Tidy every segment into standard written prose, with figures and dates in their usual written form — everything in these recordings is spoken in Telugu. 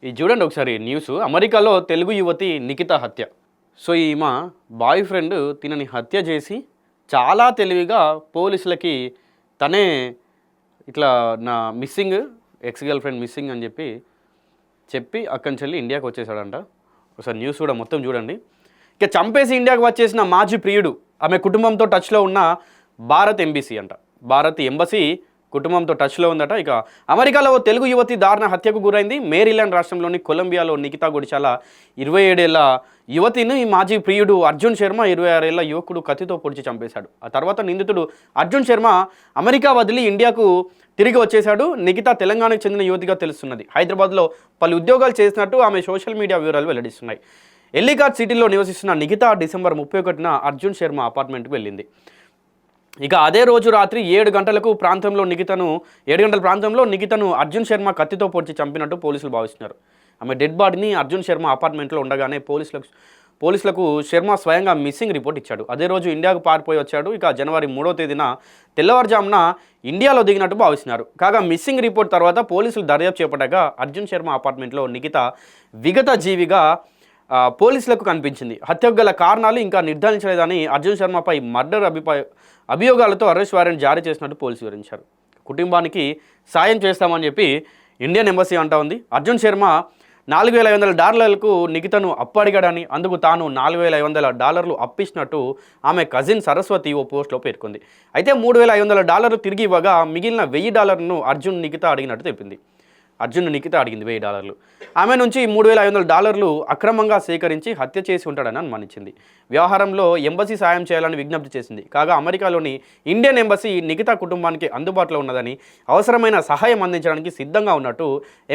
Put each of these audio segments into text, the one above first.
ఇది చూడండి ఒకసారి న్యూస్. అమెరికాలో తెలుగు యువతి నిఖిత హత్య. సో ఈమె బాయ్ ఫ్రెండ్ తినని హత్య చేసి చాలా తెలివిగా పోలీసులకి తనే ఇట్లా నా missing ex girl friend missing అని చెప్పి అక్కడి నుంచి వెళ్ళి ఇండియాకి వచ్చేసాడంట. ఒకసారి న్యూస్ కూడా మొత్తం చూడండి. ఇక చంపేసి ఇండియాకి వచ్చేసిన మాజీ ప్రియుడు ఆమె కుటుంబంతో టచ్లో ఉన్న భారత్ ఎంబసీ అంట. భారత్ ఎంబసీ కుటుంబంతో టచ్లో ఉందట. ఇక అమెరికాలో ఓ తెలుగు యువతి దారుణ హత్యకు గురైంది. మేరీల్యాండ్ రాష్ట్రంలోని కొలంబియాలో నిఖితా గుడిచాల 27 ఏళ్ల యువతిని మాజీ ప్రియుడు అర్జున్ శర్మ 26 ఏళ్ల యువకుడు కత్తితో పొడిచి చంపేశాడు. ఆ తర్వాత నిందితుడు అర్జున్ శర్మ అమెరికా వదిలి ఇండియాకు తిరిగి వచ్చేశాడు. నిఖిత తెలంగాణకు చెందిన యువతిగా తెలుస్తున్నది. హైదరాబాద్లో పలు ఉద్యోగాలు చేసినట్టు ఆమె సోషల్ మీడియా వివరాలు వెల్లడిస్తున్నాయి. ఎల్లిఘాట్ సిటీలో నివసిస్తున్న నిఖిత డిసెంబర్ 31న అర్జున్ శర్మ అపార్ట్మెంట్కి వెళ్ళింది. ఇక అదే రోజు రాత్రి 7 గంటల ప్రాంతంలో నిఖితను అర్జున్ శర్మ కత్తితో పొడిచి చంపినట్టు పోలీసులు భావిస్తున్నారు. ఆమె డెడ్ బాడీని అర్జున్ శర్మ అపార్ట్మెంట్లో ఉండగానే పోలీసులకు శర్మ స్వయంగా మిస్సింగ్ రిపోర్ట్ ఇచ్చాడు. అదే రోజు ఇండియాకు పారిపోయి వచ్చాడు. ఇక జనవరి 3వ తేదీన తెల్లవారుజామున ఇండియాలో దిగినట్టు భావిస్తున్నారు. కాగా మిస్సింగ్ రిపోర్ట్ తర్వాత పోలీసులు దర్యాప్తు చేపట్టాక అర్జున్ శర్మ అపార్ట్మెంట్లో నిఖిత విగత జీవిగా పోలీసులకు కనిపించింది. హత్యకు గల కారణాలు ఇంకా నిర్ధారించలేదని అర్జున్ శర్మపై మర్డర్ అభియోగాలతో అరెస్ట్ వారెంట్ జారీ చేసినట్టు పోలీసులు వివరించారు. కుటుంబానికి సాయం చేస్తామని చెప్పి ఇండియన్ ఎంబసీ అంటా ఉంది. అర్జున్ శర్మ $4,500 నిఖితను అప్పడిగాడని, అందుకు తాను $4,500 అప్పించినట్టు ఆమె కజిన్ సరస్వతి ఓ పోస్ట్లో పేర్కొంది. అయితే $3,500 తిరిగి ఇవ్వగా మిగిలిన $1,000 అర్జున్ నిఖిత అడిగింది. $1,000 ఆమె నుంచి $3,500 అక్రమంగా సేకరించి హత్య చేసి ఉంటాడని అనుమానించింది. వ్యవహారంలో ఎంబసీ సాయం చేయాలని విజ్ఞప్తి చేసింది. కాగా అమెరికాలోని ఇండియన్ ఎంబసీ నిఖిత కుటుంబానికి అందుబాటులో ఉన్నదని, అవసరమైన సహాయం అందించడానికి సిద్ధంగా ఉన్నట్టు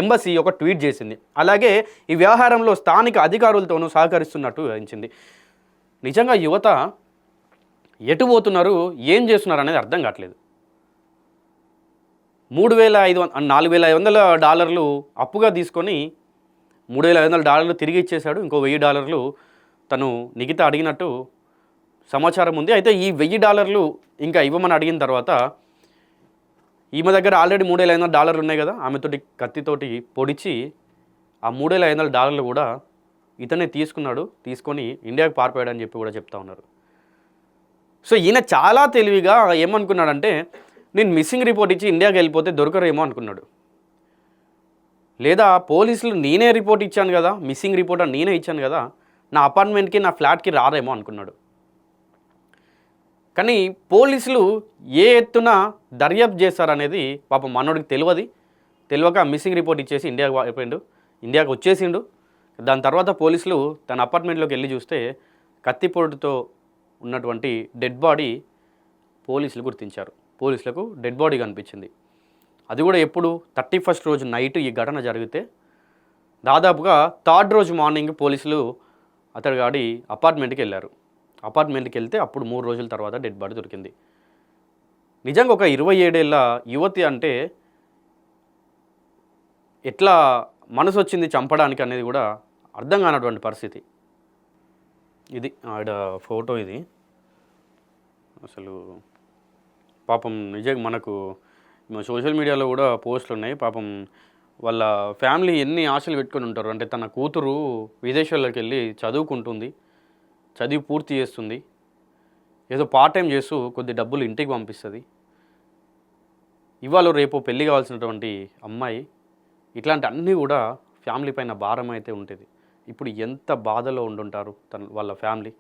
ఎంబసీ ఒక ట్వీట్ చేసింది. అలాగే ఈ వ్యవహారంలో స్థానిక అధికారులతోనూ సహకరిస్తున్నట్టు వివరించింది. నిజంగా యువత ఎటు పోతున్నారు, ఏం చేస్తున్నారు అనేది అర్థం కావట్లేదు. $4,500 అప్పుగా తీసుకొని $3,500 తిరిగి ఇచ్చేశాడు. ఇంకో $1,000 తను నిఖిత అడిగినట్టు సమాచారం ఉంది. అయితే ఈ $1,000 ఇంకా ఇవ్వమని అడిగిన తర్వాత ఈమె దగ్గర ఆల్రెడీ $3,500 ఉన్నాయి కదా, ఆమెతోటి కత్తితోటి పొడిచి ఆ $3,500 కూడా ఇతనే తీసుకొని ఇండియాకి పారిపోయాడని చెప్పి కూడా చెప్తా ఉన్నారు. సో ఈయన చాలా తెలివిగా ఏమనుకున్నాడంటే, నేను మిస్సింగ్ రిపోర్ట్ ఇచ్చి ఇండియాకి వెళ్ళిపోతే దొరకరేమో అనుకున్నాడు. లేదా పోలీసులు నేనే రిపోర్ట్ ఇచ్చాను కదా, మిస్సింగ్ రిపోర్ట్ నేనే ఇచ్చాను కదా, నా అపార్ట్మెంట్కి నా ఫ్లాట్కి రారేమో అనుకున్నాడు. కానీ పోలీసులు ఏ ఎత్తున దర్యాప్తు చేస్తారనేది పాపం మనోడికి తెలియక మిస్సింగ్ రిపోర్ట్ ఇచ్చేసి ఇండియాకి వచ్చేసిండు. దాని తర్వాత పోలీసులు తన అపార్ట్మెంట్లోకి వెళ్ళి చూస్తే కత్తిపోటుతో ఉన్నటువంటి డెడ్ బాడీ పోలీసులు గుర్తించారు. పోలీసులకు డెడ్ బాడీ కనిపించింది. అది కూడా ఎప్పుడు 31st రోజు నైట్ ఈ ఘటన జరిగితే దాదాపుగా 3rd రోజు మార్నింగ్ పోలీసులు అతడిగాడి అపార్ట్మెంట్కి వెళ్ళారు. అపార్ట్మెంట్కి వెళ్తే అప్పుడు 3 రోజుల తర్వాత డెడ్ బాడీ దొరికింది. నిజంగా ఒక 27 ఏళ్ల యువతి అంటే ఎట్లా మనసు వచ్చింది చంపడానికి అనేది కూడా అర్థం కానటువంటి పరిస్థితి. ఇది ఆడ ఫోటో. ఇది అసలు పాపం నిజంగా మనకు సోషల్ మీడియాలో కూడా పోస్టులు ఉన్నాయి. పాపం వాళ్ళ ఫ్యామిలీ ఎన్ని ఆశలు పెట్టుకొని ఉంటారు. అంటే తన కూతురు విదేశాల్లోకి వెళ్ళి చదువుకుంటుంది, చదివి పూర్తి చేస్తుంది, ఏదో పార్ట్ టైం చేస్తూ కొద్ది డబ్బులు ఇంటికి పంపిస్తుంది. ఇవాళ రేపు పెళ్ళి కావాల్సినటువంటి అమ్మాయి ఇట్లాంటి అన్నీ కూడా ఫ్యామిలీ పైన భారం అయితే ఉంటుంది. ఇప్పుడు ఎంత బాధలో ఉండుంటారు వాళ్ళ ఫ్యామిలీ.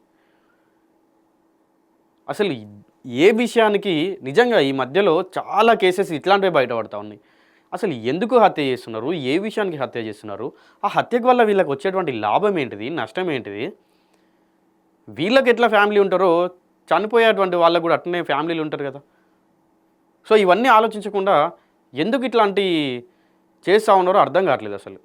అసలు ఏ విషయానికి నిజంగా ఈ మధ్యలో చాలా కేసెస్ ఇట్లాంటివి బయటపడతా ఉన్నాయి. అసలు ఎందుకు హత్య చేస్తున్నారు, ఏ విషయానికి హత్య చేస్తున్నారు, ఆ హత్యకు వల్ల వీళ్ళకి వచ్చేటువంటి లాభం ఏంటిది, నష్టం ఏంటిది, వీళ్ళకి ఎట్లా ఫ్యామిలీ ఉంటారో చనిపోయేటువంటి వాళ్ళకు కూడా అట్లనే ఫ్యామిలీలు ఉంటారు కదా. సో ఇవన్నీ ఆలోచించకుండా ఎందుకు ఇట్లాంటి చేస్తూ ఉన్నారో అర్థం కావట్లేదు అసలు.